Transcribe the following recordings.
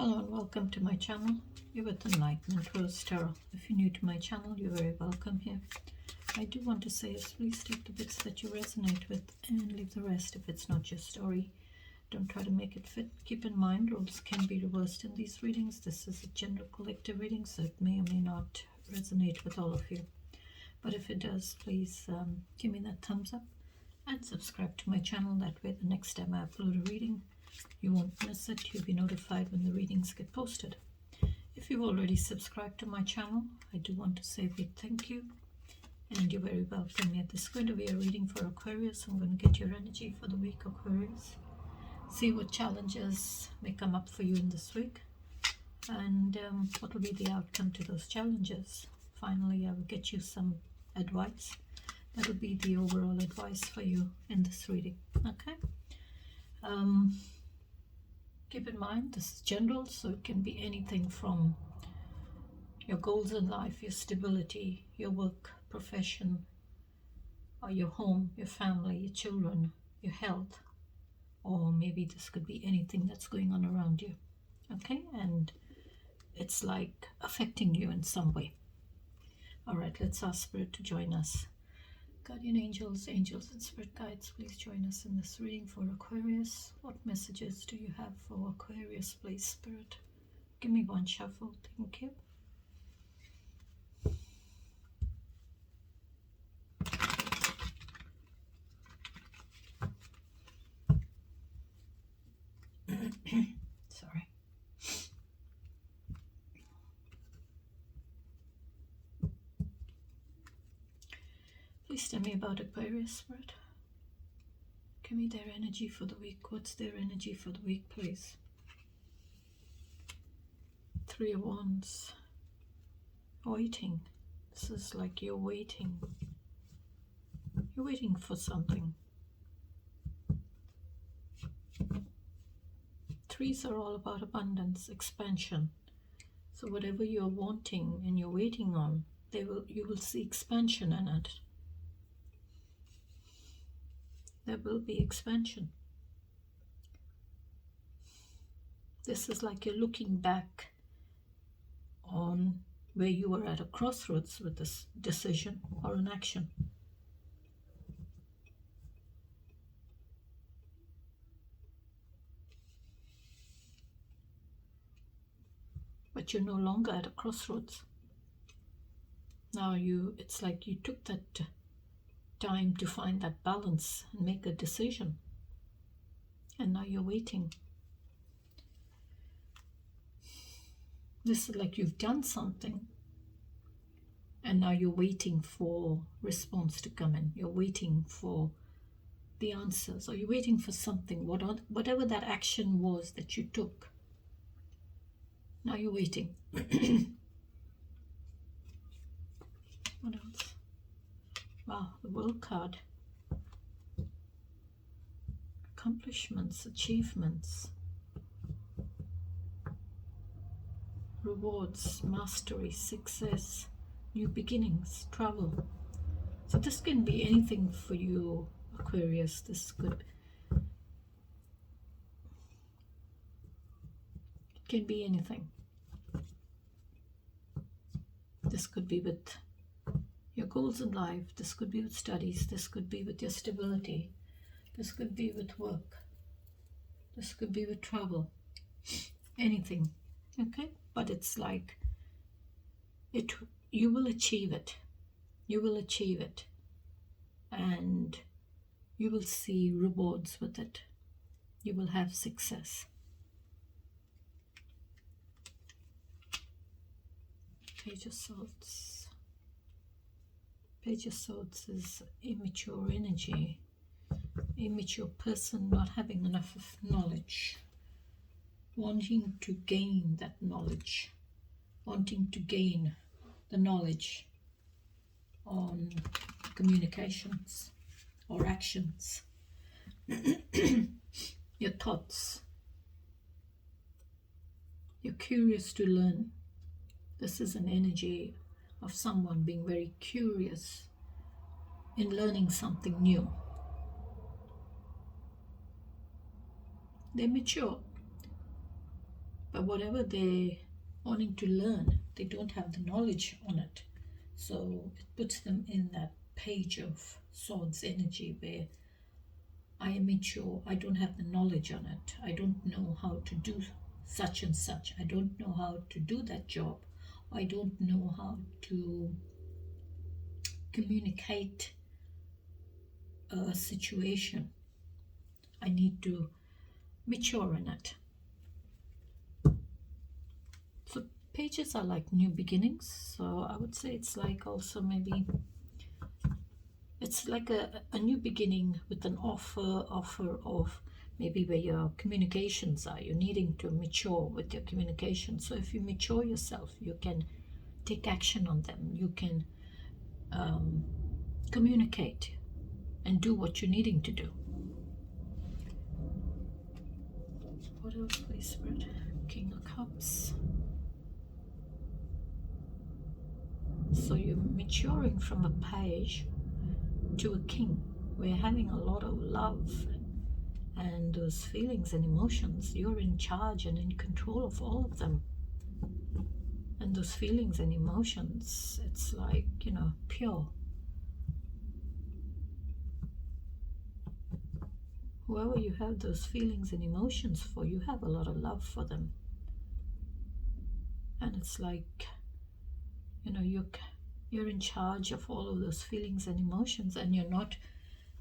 Hello and welcome to my channel. You're with Enlightenment Rose Tarot. If you're new to my channel, you're very welcome here. I do want to say is please take the bits that you resonate with and leave the rest if it's not your story. Don't try to make it fit. Keep in mind, roles can be reversed in these readings. This is a general collective reading, so it may or may not resonate with all of you. But if it does, please give me that thumbs up and subscribe to my channel. That way the next time I upload a reading, you won't miss it. You'll be notified when the readings get posted. If you've already subscribed to my channel, I do want to say a big thank you. And you're very welcome here. This is going to be a reading for Aquarius. I'm going to get your energy for the week, Aquarius. See what challenges may come up for you in this week. And what will be the outcome to those challenges. Finally, I will get you some advice. That will be the overall advice for you in this reading. Okay? Keep in mind, this is general, so it can be anything from your goals in life, your stability, your work, profession, or your home, your family, your children, your health, or maybe this could be anything that's going on around you. Okay, and it's like affecting you in some way. All right, let's ask Spirit to join us. Guardian angels, angels and spirit guides, please join us in this reading for Aquarius. What messages do you have for Aquarius, please, Spirit? Give me one shuffle, thank you. Sorry. Please tell me about Aquarius, Spirit. Give me their energy for the week. What's their energy for the week, please? Three of Wands. Waiting. This is like you're waiting. You're waiting for something. Threes are all about abundance, expansion. So whatever you're wanting and you're waiting on, you will see expansion in it. There will be expansion. This is like you're looking back on where you were at a crossroads with this decision or an action. But you're no longer at a crossroads. Now it's like you took that time to find that balance and make a decision. And now you're waiting. This is like you've done something and now you're waiting for response to come in. You're waiting for the answers, or you're waiting for something, whatever that action was that you took. Now you're waiting. What else? Wow, the World card. Accomplishments, achievements, rewards, mastery, success, new beginnings, travel. So this can be anything for you, Aquarius. This could, it can be anything. This could be with your goals in life. This could be with studies. This could be with your stability. This could be with work. This could be with travel. Anything. Okay? But it's like you will achieve it. You will achieve it. And you will see rewards with it. You will have success. Page of Swords. Page of Swords is immature energy. Immature person not having enough of knowledge. Wanting to gain that knowledge. Wanting to gain the knowledge on communications or actions. Your thoughts. You're curious to learn. This is an energy of someone being very curious in learning something new. They're mature. but whatever they're wanting to learn, they don't have the knowledge on it. So it puts them in that page of swords energy where I am immature, I don't have the knowledge on it, I don't know how to do such and such, I don't know how to do that job, I don't know how to communicate a situation. I need to mature in it. So pages are like new beginnings. So I would say it's like also maybe it's like a new beginning with an offer of maybe where your communications are. You're needing to mature with your communication. So if you mature yourself, you can take action on them. You can communicate and do what you're needing to do. What else, please, Spirit? King of Cups. So you're maturing from a page to a king. We're having a lot of love and those feelings and emotions. You're in charge and in control of all of them. And those feelings and emotions, it's like, pure. Whoever you have those feelings and emotions for, you have a lot of love for them. And it's like, you're in charge of all of those feelings and emotions, and you're not,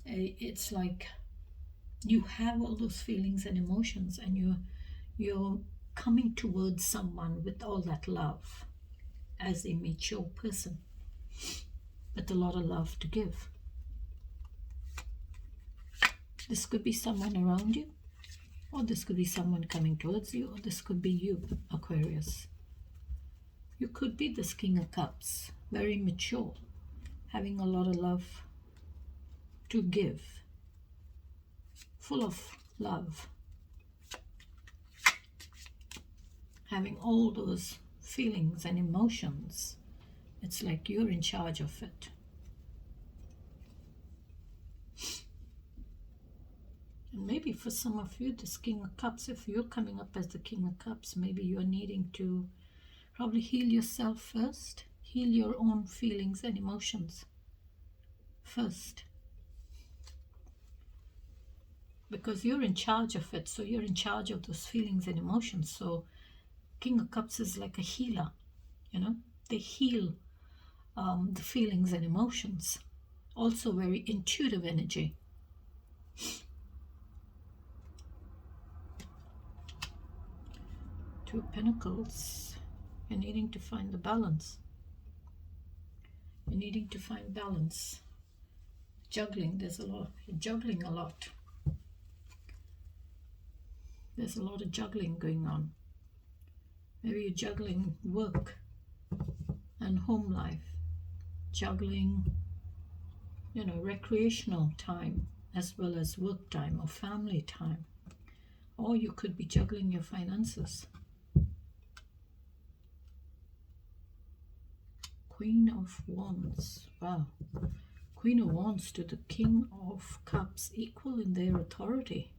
it's like you have all those feelings and emotions, and you're coming towards someone with all that love as a mature person with a lot of love to give. This could be someone around you, or this could be someone coming towards you, or this could be you, Aquarius. You could be this King of Cups, very mature, having a lot of love to give, full of love, having all those feelings and emotions. It's like you're in charge of it. And maybe for some of you, this King of Cups, if you're coming up as the King of Cups, maybe you're needing to probably heal yourself first. Heal your own feelings and emotions first. Because you're in charge of it, so you're in charge of those feelings and emotions. So King of Cups is like a healer, They heal the feelings and emotions. Also very intuitive energy. Two of Pentacles. You're needing to find the balance. You're needing to find balance. Juggling, there's a lot. You're juggling a lot. There's a lot of juggling going on. Maybe you're juggling work and home life. Juggling, recreational time as well as work time or family time. Or you could be juggling your finances. Queen of Wands. Wow. Queen of Wands to the King of Cups, equal in their authority.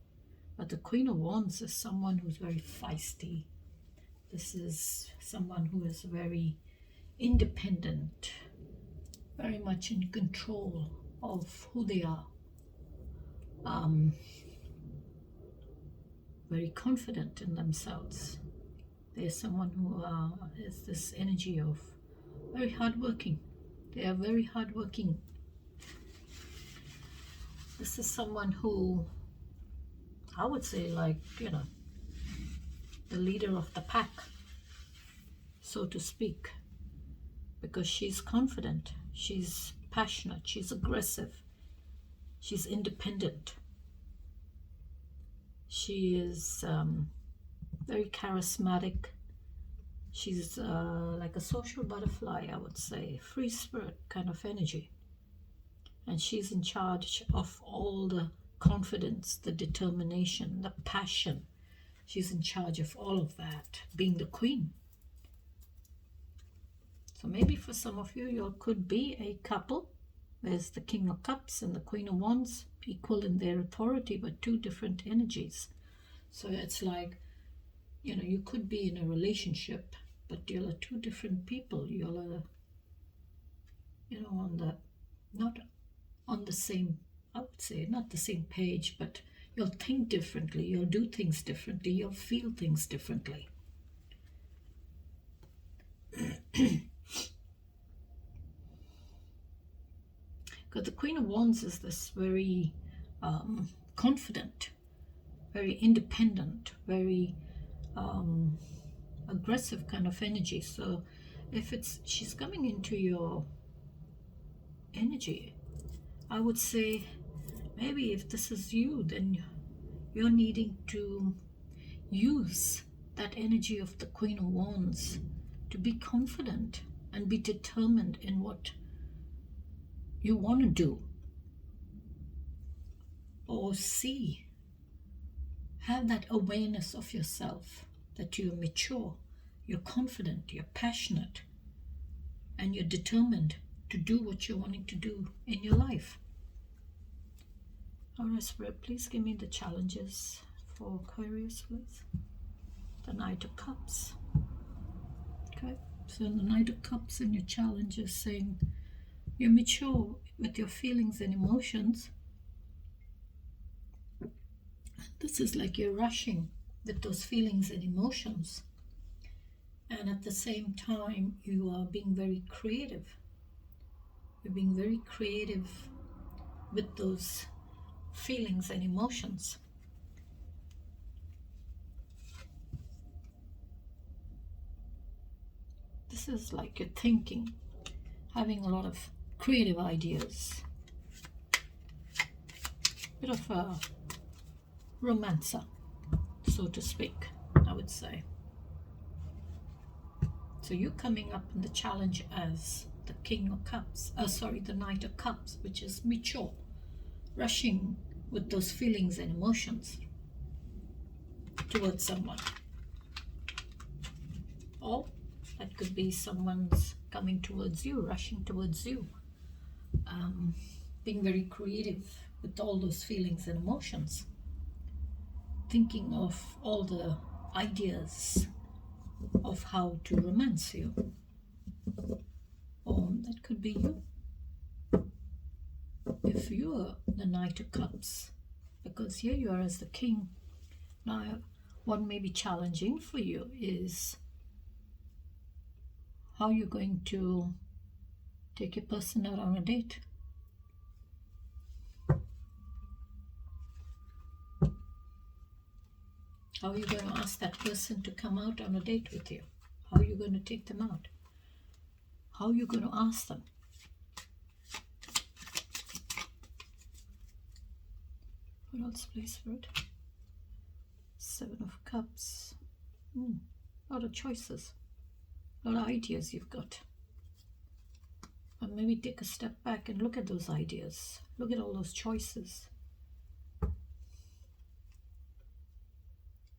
But the Queen of Wands is someone who's very feisty. This is someone who is very independent, very much in control of who they are. Very confident in themselves. There's someone who is this energy of very hardworking. They are very hardworking. This is someone who, I would say, like, the leader of the pack, so to speak, because she's confident, she's passionate, she's aggressive, she's independent. She is very charismatic. She's like a social butterfly, I would say, free spirit kind of energy. And she's in charge of all the confidence, the determination, the passion. She's in charge of all of that, being the queen. So maybe for some of you, you could be a couple. There's the King of Cups and the Queen of Wands, equal in their authority, but two different energies. So it's like You could be in a relationship, but you're two different people. You're, on the, not on the same, I would say, not the same page, but you'll think differently, you'll do things differently, you'll feel things differently. Because the Queen of Wands is this very confident, very independent, very aggressive kind of energy. So if she's coming into your energy, I would say maybe if this is you, then you're needing to use that energy of the Queen of Wands to be confident and be determined in what you want to do or see. Have that awareness of yourself, that you're mature, you're confident, you're passionate, and you're determined to do what you're wanting to do in your life. All right, Spirit, please give me the challenges for Aquarius, please. The Knight of Cups. Okay, so the Knight of Cups and your challenge is saying you're mature with your feelings and emotions. This is like you're rushing with those feelings and emotions. And at the same time, you are being very creative. You're being very creative with those feelings and emotions. This is like you're thinking, having a lot of creative ideas. Bit of a romancer, so to speak, I would say. So you're coming up in the challenge as the King of Cups, the Knight of Cups, which is mature, rushing with those feelings and emotions towards someone. Or that could be someone's coming towards you, rushing towards you, being very creative with all those feelings and emotions, thinking of all the ideas of how to romance you. Or that could be you. If you're the Knight of Cups, because here you are as the King. Now, what may be challenging for you is how you're going to take your person out on a date. How are you going to ask that person to come out on a date with you? How are you going to take them out? How are you going to ask them? What else, please, Spirit? Seven of Cups. A lot of choices. A lot of ideas you've got. But maybe take a step back and look at those ideas. Look at all those choices.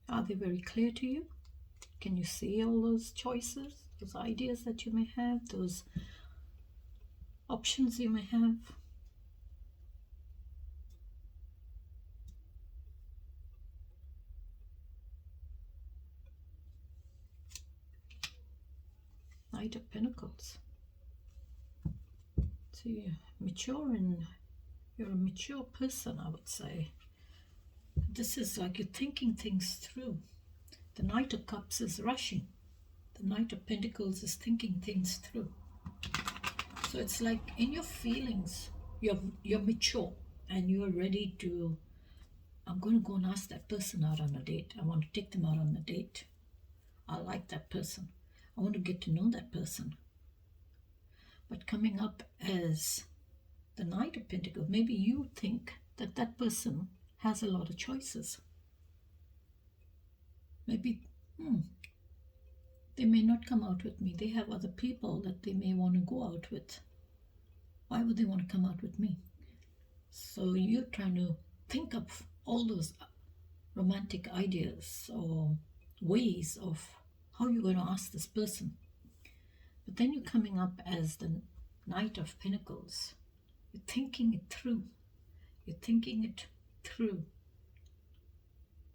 Are they very clear to you? Can you see all those choices, those ideas that you may have, those options you may have? Knight of Pentacles. So you're mature and you're a mature person, I would say. This is like you're thinking things through. The Knight of Cups is rushing. The Knight of Pentacles is thinking things through. So it's like in your feelings, you're mature and you're ready to, I'm going to go and ask that person out on a date. I want to take them out on a date. I like that person. I want to get to know that person. But coming up as the Knight of Pentacles, maybe you think that that person has a lot of choices. Maybe they may not come out with me. They have other people that they may want to go out with. Why would they want to come out with me? So you're trying to think of all those romantic ideas or ways of how you're going to ask this person. But then you're coming up as the Knight of Pentacles. You're thinking it through. You're thinking it through.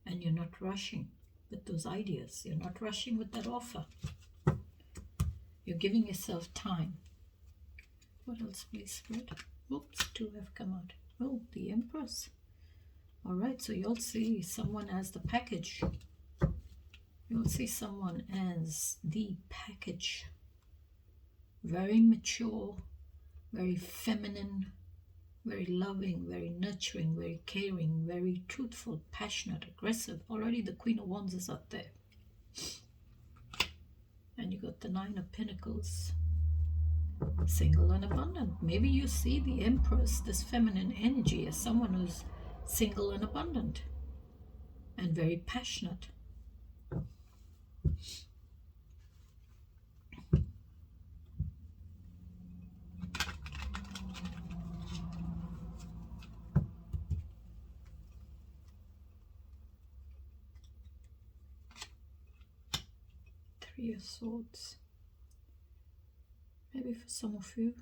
And you're not rushing. with those ideas. You're not rushing with that offer. You're giving yourself time. What else, please, Spirit? Oops, 2 have come out. Oh, the Empress. All right, so you'll see someone as the package. You'll see someone as the package. Very mature, very feminine, very loving, very nurturing, very caring, very truthful, passionate, aggressive. Already the Queen of Wands is up there. And you got the 9 of Pentacles. Single and abundant. Maybe you see the Empress, this feminine energy, as someone who's single and abundant and very passionate. Three of Swords. Maybe for some of you,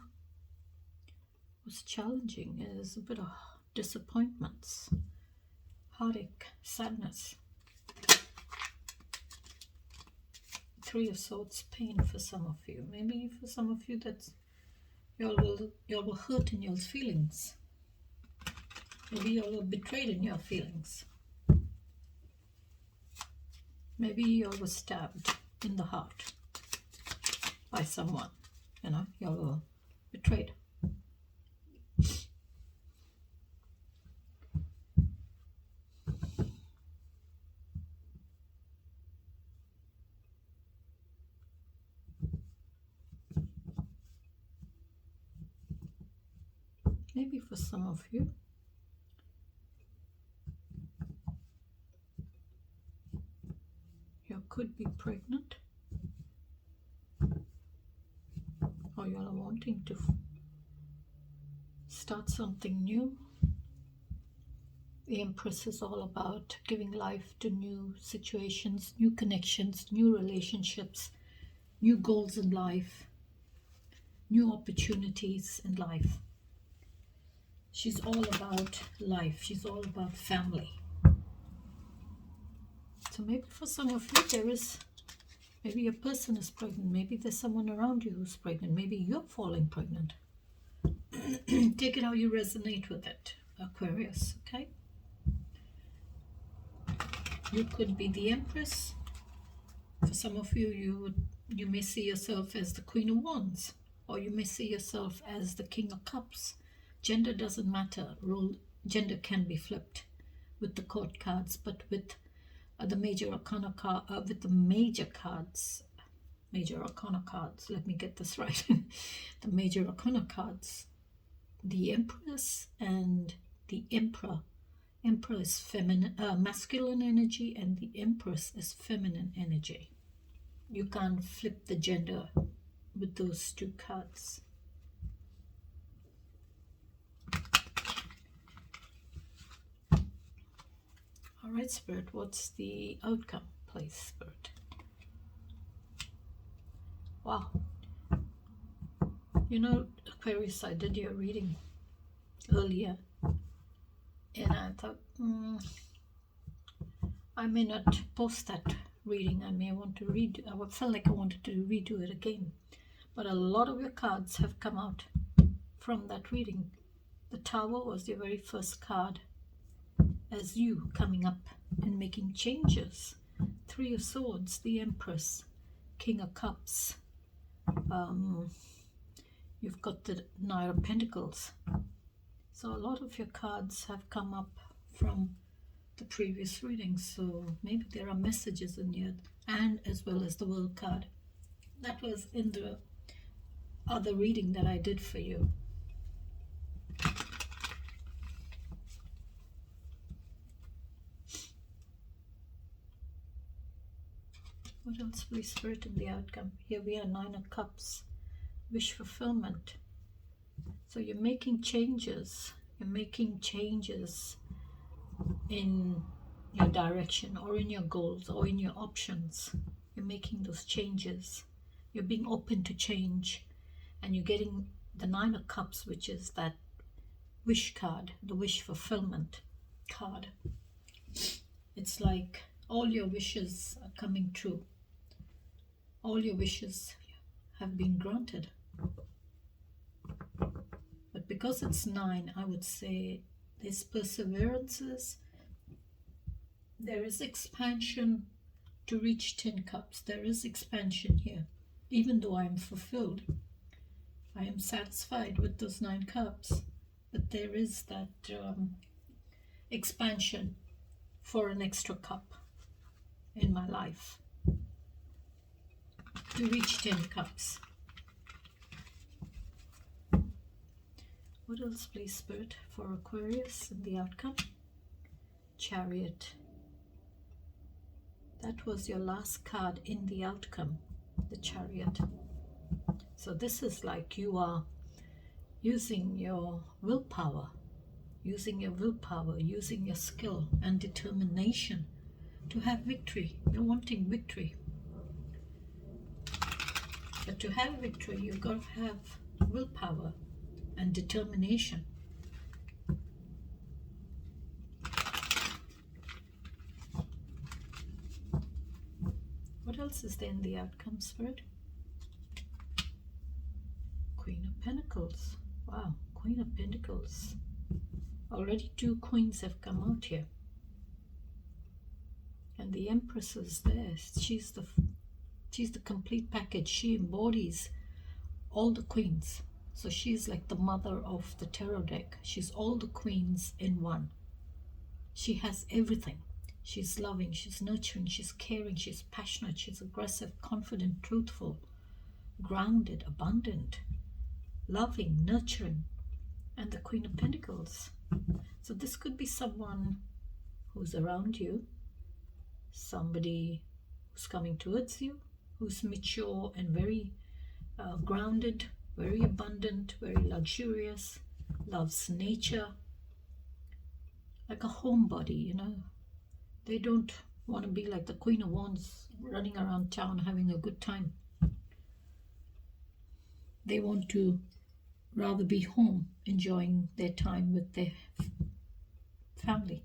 what's challenging is a bit of disappointments, heartache, sadness. 3 of Swords, pain for some of you. Maybe for some of you that's y'all will hurt in your feelings. Maybe y'all were betrayed in your feelings. Maybe y'all were stabbed in the heart by someone. You know, y'all were betrayed. Maybe for some of you, you could be pregnant, or you are wanting to start something new. The Empress is all about giving life to new situations, new connections, new relationships, new goals in life, new opportunities in life. She's all about life. She's all about family. So maybe for some of you, there is, maybe a person is pregnant. Maybe there's someone around you who's pregnant. Maybe you're falling pregnant. Take it how you resonate with it, Aquarius, okay? You could be the Empress. For some of you, you may see yourself as the Queen of Wands, or you may see yourself as the King of Cups. Gender doesn't matter. Gender can be flipped with the court cards, but with the major arcana with the major arcana cards. Let me get this right. The major arcana cards, the Empress and the Emperor. Emperor is feminine, masculine energy, and the Empress is feminine energy. You can't flip the gender with those 2 cards. All right, Spirit, what's the outcome, please, Spirit? Wow. You know, Aquarius, I did your reading earlier, and I thought, I may not post that reading. I may want to I felt like I wanted to redo it again. But a lot of your cards have come out from that reading. The Tower was the very first card as you coming up and making changes. 3 of Swords, the Empress, King of Cups. You've got the 9 of Pentacles. So a lot of your cards have come up from the previous reading. So maybe there are messages in here, and as well as the World card. That was in the other reading that I did for you. What else, please, Spirit, in the outcome? Here we are, 9 of Cups, wish fulfillment. So you're making changes. You're making changes in your direction, or in your goals, or in your options. You're making those changes. You're being open to change. And you're getting the 9 of Cups, which is that wish card, the wish fulfillment card. It's like All your wishes are coming true. All your wishes have been granted. But because it's 9, I would say there's perseverances, there is expansion to reach 10 cups. There is expansion here. Even though I am fulfilled, I am satisfied with those 9 cups, but there is that expansion for an extra cup in my life to reach 10 cups. What else, please, Spirit, for Aquarius and the outcome? Chariot. That was your last card in the outcome, the Chariot. So this is like you are using your willpower, using your skill and determination to have victory. You're wanting victory. But to have victory, you've got to have willpower and determination. What else is there in the outcome, Spirit? Queen of Pentacles. Wow, Queen of Pentacles. Already 2 queens have come out here. And the Empress is there. She's the complete package. She embodies all the queens. So she's like the mother of the tarot deck. She's all the queens in one. She has everything. She's loving, she's nurturing, she's caring, she's passionate, she's aggressive, confident, truthful, grounded, abundant, loving, nurturing, and the Queen of Pentacles. So this could be someone who's around you, somebody who's coming towards you, who's mature and very grounded, very abundant, very luxurious, loves nature, like a homebody, you know. They don't want to be like the Queen of Wands running around town having a good time. They want to rather be home enjoying their time with their family.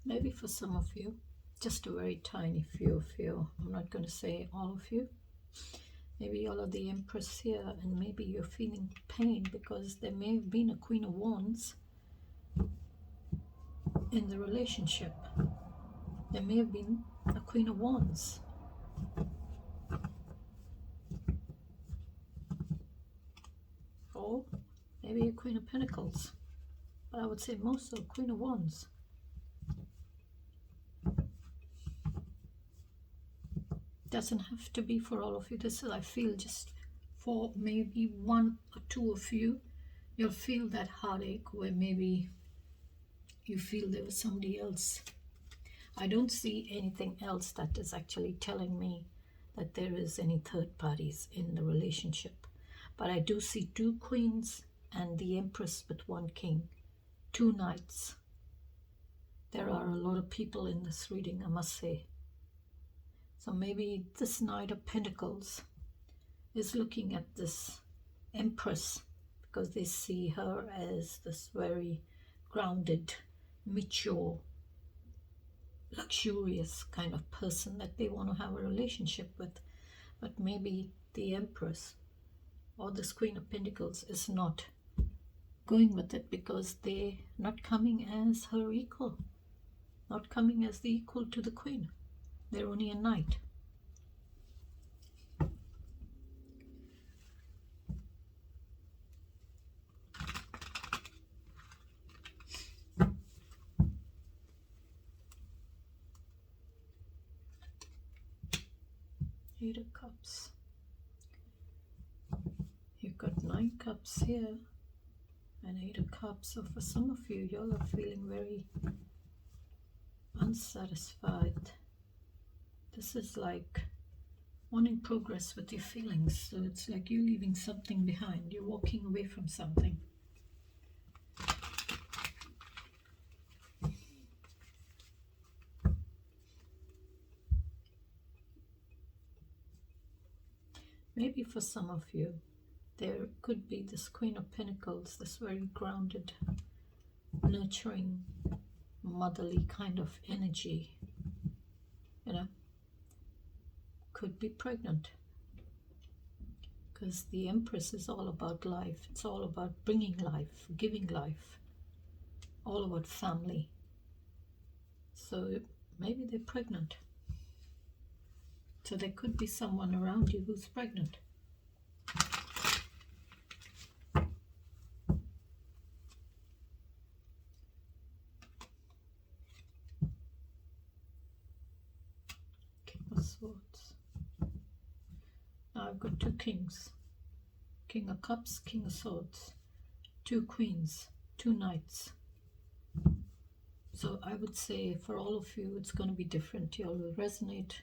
Maybe for some of you, just a very tiny few of you, I'm not going to say all of you, maybe all of the Empress here, and maybe you're feeling pain because there may have been a Queen of Wands in the relationship. There may have been a Queen of Wands. Or maybe a Queen of Pentacles. But I would say most are Queen of Wands. Doesn't have to be for all of you. This is, I feel, just for maybe 1 or 2 of you. You'll feel that heartache where maybe you feel there was somebody else. I don't see anything else that is actually telling me that there is any third parties in the relationship. But I do see 2 queens and the Empress with 1 king, 2 knights. There are a lot of people in this reading, I must say. So maybe this Knight of Pentacles is looking at this Empress because they see her as this very grounded, mature, luxurious kind of person that they want to have a relationship with. But maybe the Empress or this Queen of Pentacles is not going with it because they're not coming as her equal, not coming as the equal to the Queen. They're only a knight. Eight of Cups. You've got 9 cups here and 8 of Cups. So for some of you, y'all are feeling very unsatisfied. This is like wanting progress with your feelings. So it's like you're leaving something behind. You're walking away from something. maybe for some of you, there could be this Queen of Pentacles, this very grounded, nurturing, motherly kind of energy, you know, could be pregnant. Because the Empress is all about life. It's all about bringing life, giving life, all about family. So maybe they're pregnant. So there could be someone around you who's pregnant. King of Swords. Now I've got two kings. King of Cups, King of Swords. Two queens, two knights. So I would say for all of you, it's going to be different. You will resonate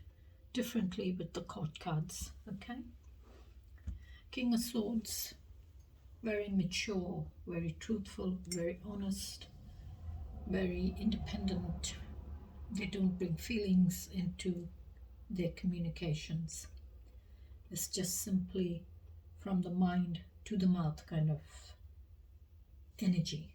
differently with the court cards, okay? King of Swords, very mature, very truthful, very honest, very independent. They don't bring feelings into their communications. It's just simply from the mind to the mouth kind of energy.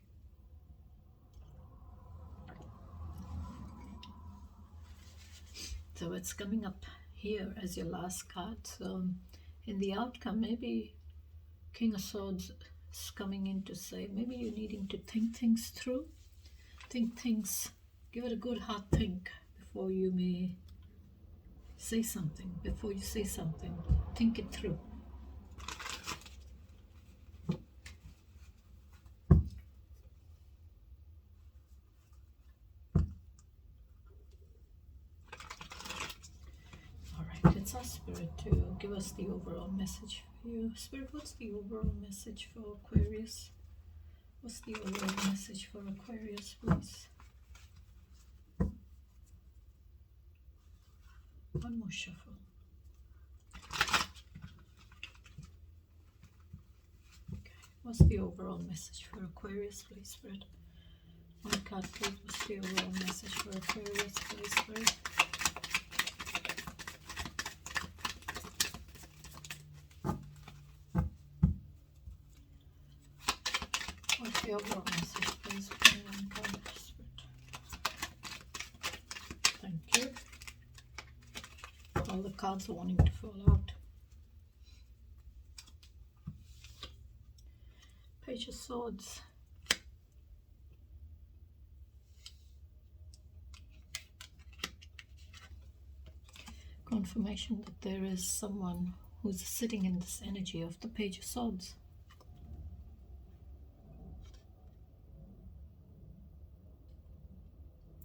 So it's coming up here as your last card. So in the outcome, maybe King of Swords is coming in to say maybe you're needing to think things through. Think things, give it a good hard think before you may say something. Before you say something, think it through. Alright, it's our Spirit to give us the overall message for you. Spirit, what's the overall message for Aquarius? What's the overall message for Aquarius, please? One more shuffle. Okay, what's the overall message for Aquarius, please, Spirit? One card, please. What's the overall message for Aquarius, please, Spirit? What's the overall message, please? One card, Spirit. Thank you. All the cards are wanting to fall out. Page of Swords. Confirmation that there is someone who's sitting in this energy of the Page of Swords.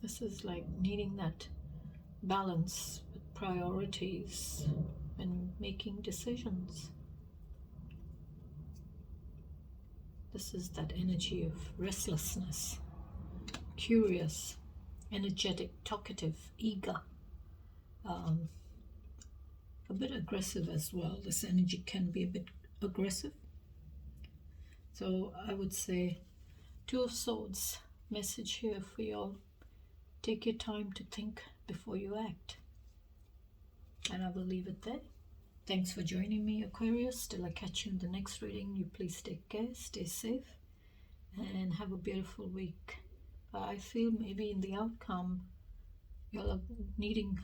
This is like needing that balance with priorities and making decisions. This is that energy of restlessness, curious, energetic, talkative, eager, a bit aggressive as well. This energy can be a bit aggressive. So I would say Two of Swords, message here for y'all. Take your time to think before you act. And I will leave it there. Thanks for joining me, Aquarius. Till I catch you in the next reading, you please take care, stay safe, and have a beautiful week. I feel maybe in the outcome, you'll are needing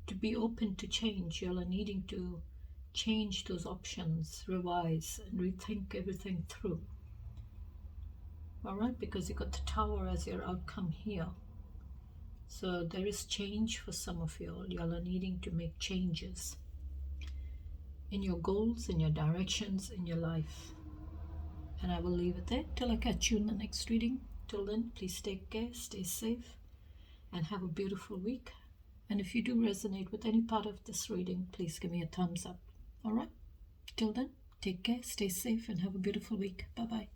to be open to change. You'll are needing to change those options, revise, and rethink everything through. Alright, because you got the Tower as your outcome here. So there is change for some of y'all. Y'all are needing to make changes in your goals, in your directions, in your life. And I will leave it there till I catch you in the next reading. Till then, please take care, stay safe, and have a beautiful week. And if you do resonate with any part of this reading, please give me a thumbs up. Alright? Till then, take care, stay safe, and have a beautiful week. Bye-bye.